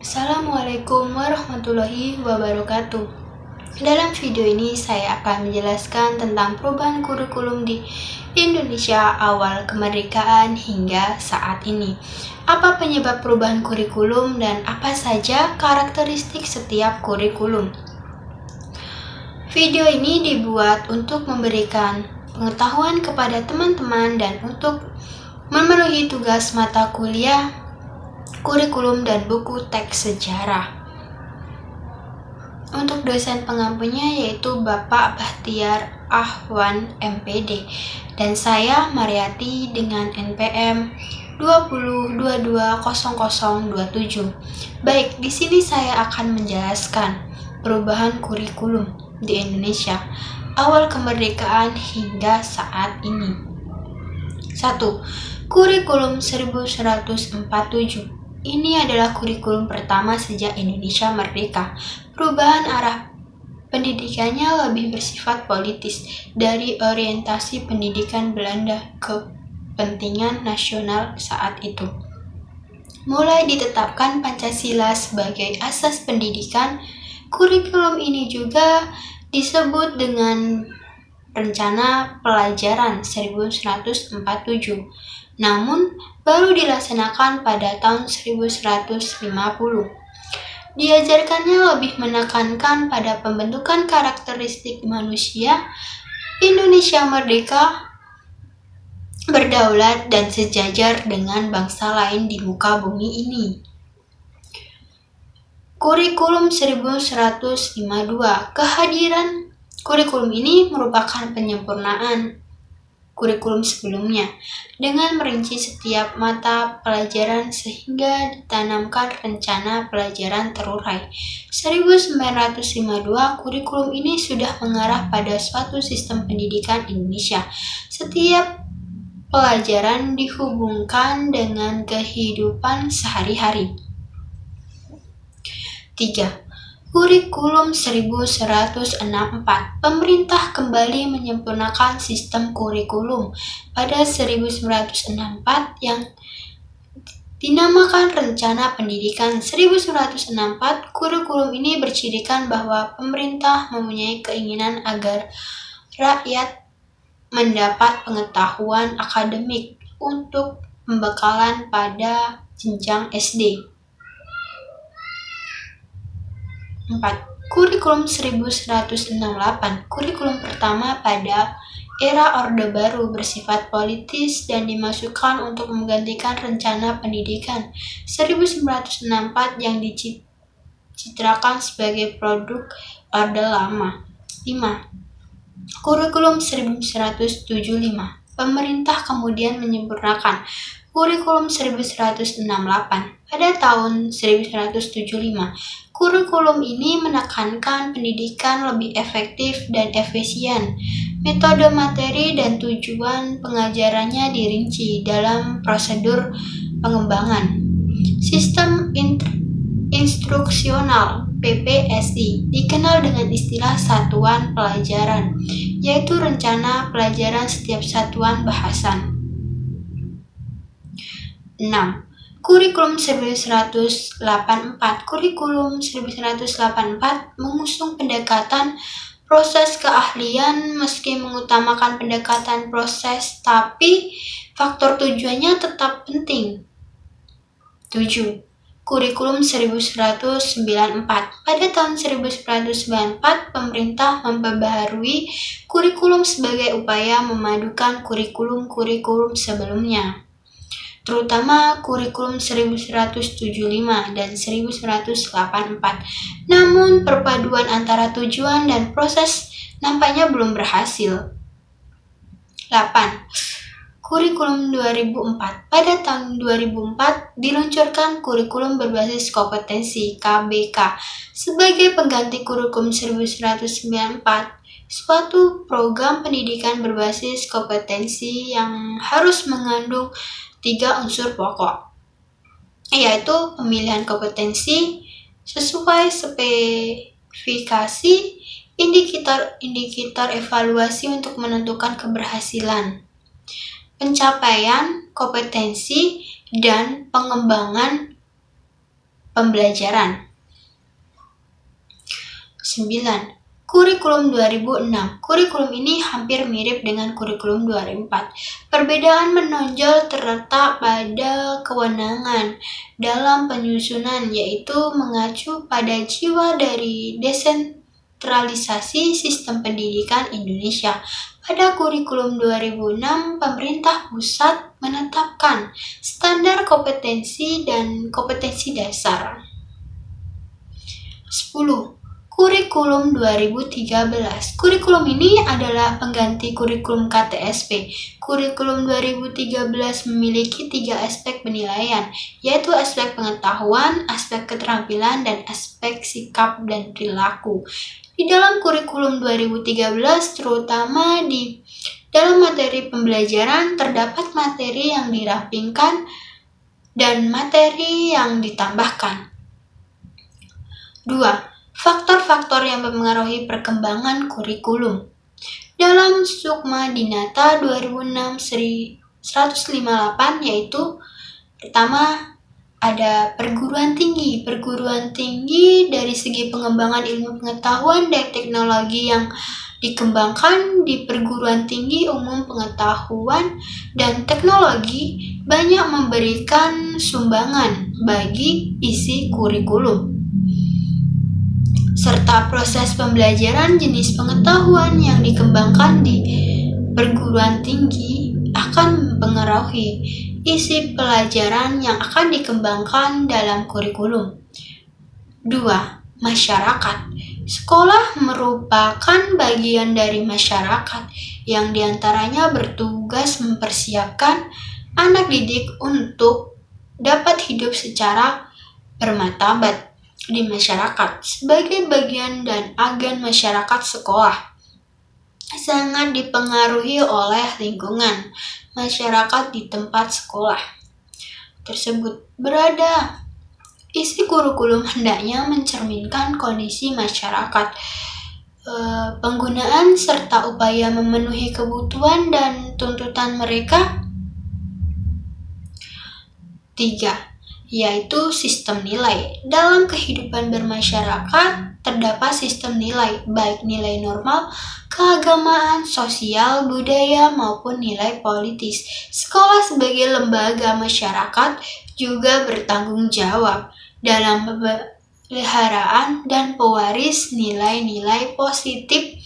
Assalamualaikum warahmatullahi wabarakatuh. Dalam video ini saya akan menjelaskan tentang perubahan kurikulum di Indonesia awal kemerdekaan hingga saat ini. Apa penyebab perubahan kurikulum dan apa saja karakteristik setiap kurikulum? Video ini dibuat untuk memberikan pengetahuan kepada teman-teman dan untuk memenuhi tugas mata kuliah, kurikulum, dan buku teks sejarah. Untuk dosen pengampunya yaitu Bapak Bahtiar Ahwan MPD dan saya Mariati dengan NPM 20220027. Baik, di sini saya akan menjelaskan perubahan kurikulum di Indonesia awal kemerdekaan hingga saat ini. 1. Kurikulum 1147. Ini adalah kurikulum pertama sejak Indonesia merdeka. Perubahan arah pendidikannya lebih bersifat politis dari orientasi pendidikan Belanda ke kepentingan nasional saat itu. Mulai ditetapkan Pancasila sebagai asas pendidikan, kurikulum ini juga disebut dengan Rencana Pelajaran 1147. Namun, baru dilaksanakan pada tahun 1150. Diajarkannya lebih menekankan pada pembentukan karakteristik manusia, Indonesia merdeka, berdaulat, dan sejajar dengan bangsa lain di muka bumi ini. Kurikulum 1152. Kehadiran kurikulum ini merupakan penyempurnaan kurikulum sebelumnya dengan merinci setiap mata pelajaran sehingga ditanamkan rencana pelajaran terurai. 1952 kurikulum ini sudah mengarah pada suatu sistem pendidikan Indonesia. Setiap pelajaran dihubungkan dengan kehidupan sehari-hari. 3. Kurikulum 1164. Pemerintah kembali menyempurnakan sistem kurikulum pada 1964 yang dinamakan Rencana Pendidikan 1964. Kurikulum ini bercirikan bahwa pemerintah mempunyai keinginan agar rakyat mendapat pengetahuan akademik untuk pembekalan pada jenjang SD. 4. Kurikulum 1168. Kurikulum pertama pada era Orde Baru bersifat politis dan dimasukkan untuk menggantikan Rencana Pendidikan 1964 yang dicitrakan sebagai produk Orde Lama. 5. Kurikulum 1175. Pemerintah kemudian menyempurnakan Kurikulum 1168 pada tahun 1175. Kurikulum ini menekankan pendidikan lebih efektif dan efisien. Metode materi dan tujuan pengajarannya dirinci dalam prosedur pengembangan. Sistem instruksional PPSI dikenal dengan istilah satuan pelajaran, yaitu rencana pelajaran setiap satuan bahasan. 6. Kurikulum 1184. Kurikulum 1184 mengusung pendekatan proses keahlian meski mengutamakan pendekatan proses, tapi faktor tujuannya tetap penting. 7. Kurikulum 1194. Pada tahun 1994, pemerintah memperbaharui kurikulum sebagai upaya memadukan kurikulum-kurikulum sebelumnya, terutama kurikulum 1175 dan 1184. Namun, perpaduan antara tujuan dan proses nampaknya belum berhasil. 8. Kurikulum 2004. Pada tahun 2004, diluncurkan kurikulum berbasis kompetensi (KBK) sebagai pengganti kurikulum 1194, suatu program pendidikan berbasis kompetensi yang harus mengandung 3 unsur pokok, yaitu pemilihan kompetensi sesuai spesifikasi indikator evaluasi untuk menentukan keberhasilan, pencapaian, kompetensi, dan pengembangan pembelajaran. 9. Kurikulum 2006. Kurikulum ini hampir mirip dengan kurikulum 2004. Perbedaan menonjol terletak pada kewenangan dalam penyusunan, yaitu mengacu pada jiwa dari desentralisasi sistem pendidikan Indonesia. Pada kurikulum 2006, pemerintah pusat menetapkan standar kompetensi dan kompetensi dasar. 10. Kurikulum 2013. Kurikulum ini adalah pengganti kurikulum KTSP. Kurikulum 2013 memiliki 3 aspek penilaian, yaitu aspek pengetahuan, aspek keterampilan, dan aspek sikap dan perilaku. Di dalam kurikulum 2013, terutama di dalam materi pembelajaran, terdapat materi yang dirampingkan dan materi yang ditambahkan. 2. Faktor-faktor yang mempengaruhi perkembangan kurikulum. Dalam Sukma Dinata 2006-158, yaitu pertama ada perguruan tinggi. Perguruan tinggi dari segi pengembangan ilmu pengetahuan dan teknologi yang dikembangkan di perguruan tinggi umum pengetahuan dan teknologi banyak memberikan sumbangan bagi isi kurikulum, serta proses pembelajaran jenis pengetahuan yang dikembangkan di perguruan tinggi akan mempengaruhi isi pelajaran yang akan dikembangkan dalam kurikulum. 2. Masyarakat. Sekolah merupakan bagian dari masyarakat yang diantaranya bertugas mempersiapkan anak didik untuk dapat hidup secara bermartabat di masyarakat. Sebagai bagian dan agen masyarakat, sekolah sangat dipengaruhi oleh lingkungan masyarakat di tempat sekolah tersebut berada. Isi kurikulum hendaknya mencerminkan kondisi masyarakat, penggunaan serta upaya memenuhi kebutuhan dan tuntutan mereka. 3. Yaitu sistem nilai. Dalam kehidupan bermasyarakat, terdapat sistem nilai, baik nilai normal, keagamaan, sosial, budaya, maupun nilai politis. Sekolah sebagai lembaga masyarakat juga bertanggung jawab dalam pemeliharaan dan pewaris nilai-nilai positif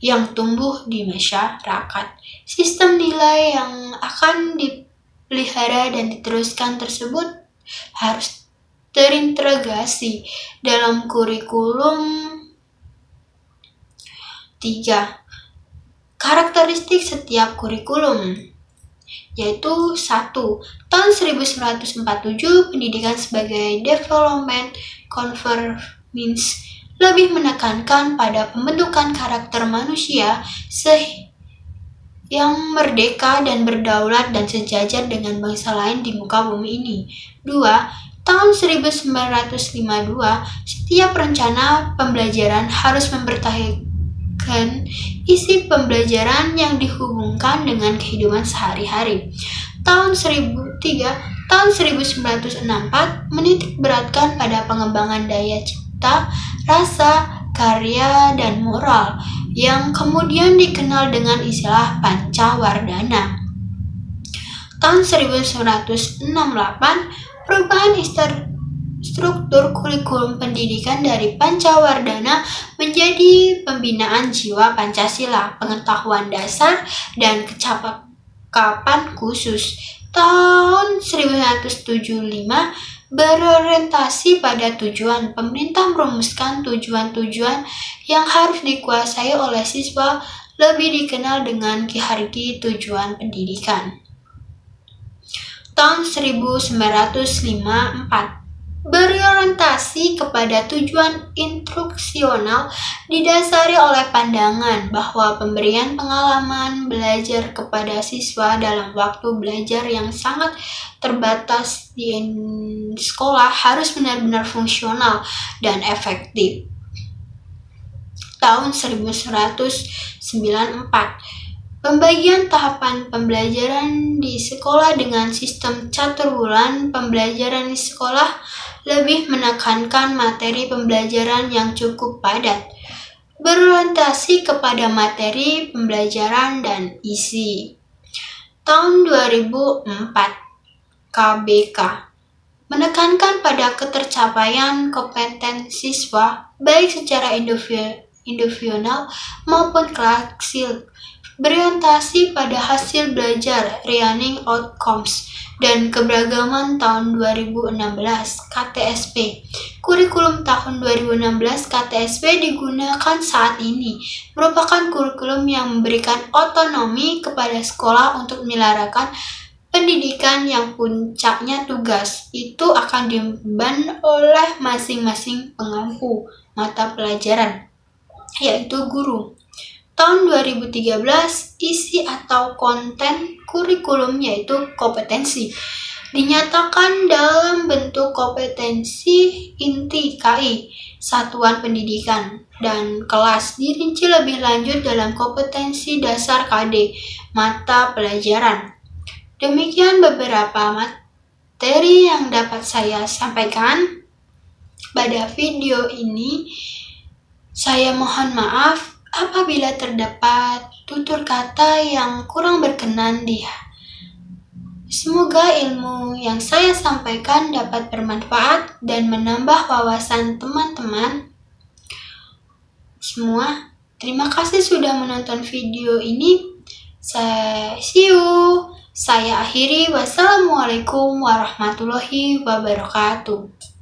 yang tumbuh di masyarakat. Sistem nilai yang akan dipelihara dan diteruskan tersebut harus terintegrasi dalam kurikulum. 3. Karakteristik setiap kurikulum, yaitu 1. Tahun 1947, pendidikan sebagai development conformance lebih menekankan pada pembentukan karakter manusia yang merdeka dan berdaulat dan sejajar dengan bangsa lain di muka bumi ini. 2. Tahun 1952, setiap rencana pembelajaran harus mempertahankan isi pembelajaran yang dihubungkan dengan kehidupan sehari-hari. Tahun 1964 menitik beratkan pada pengembangan daya cipta, rasa, karya, dan moral yang kemudian dikenal dengan istilah Pancawardhana. Tahun 1968, perubahan struktur kurikulum pendidikan dari Pancawardhana menjadi pembinaan jiwa Pancasila, pengetahuan dasar, dan kecakapan khusus. Tahun 1975 berorientasi pada tujuan. Pemerintah merumuskan tujuan-tujuan yang harus dikuasai oleh siswa, lebih dikenal dengan hierarki tujuan pendidikan. Tahun 1954 berorientasi kepada tujuan instruksional, didasari oleh pandangan bahwa pemberian pengalaman belajar kepada siswa dalam waktu belajar yang sangat terbatas di sekolah harus benar-benar fungsional dan efektif. tahun 1994. Pembagian tahapan pembelajaran di sekolah dengan sistem caturwulan pembelajaran di sekolah lebih menekankan materi pembelajaran yang cukup padat, berorientasi kepada materi pembelajaran dan isi. Tahun 2004, KBK menekankan pada ketercapaian kompetensi siswa baik secara individual maupun kolektif, berorientasi pada hasil belajar learning outcomes dan keberagaman tahun 2016 KTSP. Kurikulum tahun 2016 KTSP digunakan saat ini merupakan kurikulum yang memberikan otonomi kepada sekolah untuk menyelarakan pendidikan yang puncaknya tugas itu akan diemban oleh masing-masing pengampu mata pelajaran, yaitu guru. Tahun 2013, isi atau konten kurikulum yaitu kompetensi dinyatakan dalam bentuk kompetensi inti KI, satuan pendidikan, dan kelas dirinci lebih lanjut dalam kompetensi dasar KD, mata pelajaran. Demikian beberapa materi yang dapat saya sampaikan pada video ini. Saya mohon maaf apabila terdapat tutur kata yang kurang berkenan di. Semoga ilmu yang saya sampaikan dapat bermanfaat dan menambah wawasan teman-teman semua. Terima kasih sudah menonton video ini. See you. Saya akhiri. Wassalamualaikum warahmatullahi wabarakatuh.